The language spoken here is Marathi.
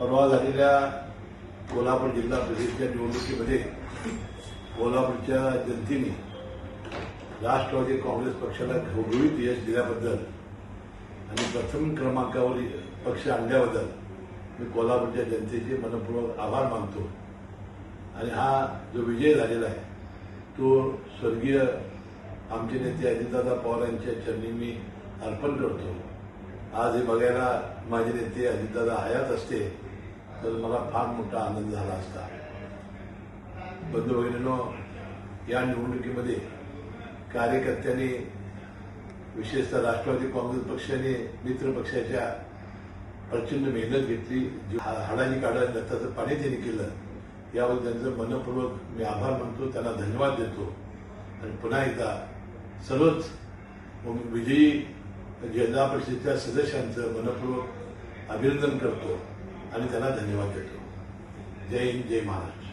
परवा झालेल्या कोल्हापूर जिल्हा परिषदेच्या निवडणुकीमध्ये कोल्हापूरच्या जनतेने राष्ट्रवादी काँग्रेस पक्षाला घवघवीत यश दिल्याबद्दल आणि प्रथम क्रमांकावर पक्ष आणल्याबद्दल मी कोल्हापूरच्या जनतेचे मनपूर्वक आभार मानतो। आणि हा जो विजय झालेला आहे तो स्वर्गीय आमचे नेते अजितदादा पवार यांच्या चरणी मी अर्पण करतो। आज हे बघायला माझे नेते अजितदादा हयात असते तर मला फार मोठा आनंद झाला असता। बंधू भगिनींनो, या निवडणुकीमध्ये कार्यकर्त्यांनी विशेषतः राष्ट्रवादी काँग्रेस पक्षाने मित्र पक्षाच्या प्रचंड मेहनत घेतली, हाडाची काढा रक्ताचं पाणी त्यांनी केलं, याबद्दल त्यांचं मनपूर्वक मी आभार मानतो, त्यांना धन्यवाद देतो। आणि पुन्हा एकदा सर्वच विजयी जिल्हा परिषदेच्या सदस्यांचं मनपूर्वक अभिनंदन करतो आणि त्यांना धन्यवाद देतो। जय हिंद, जय महाराष्ट्र।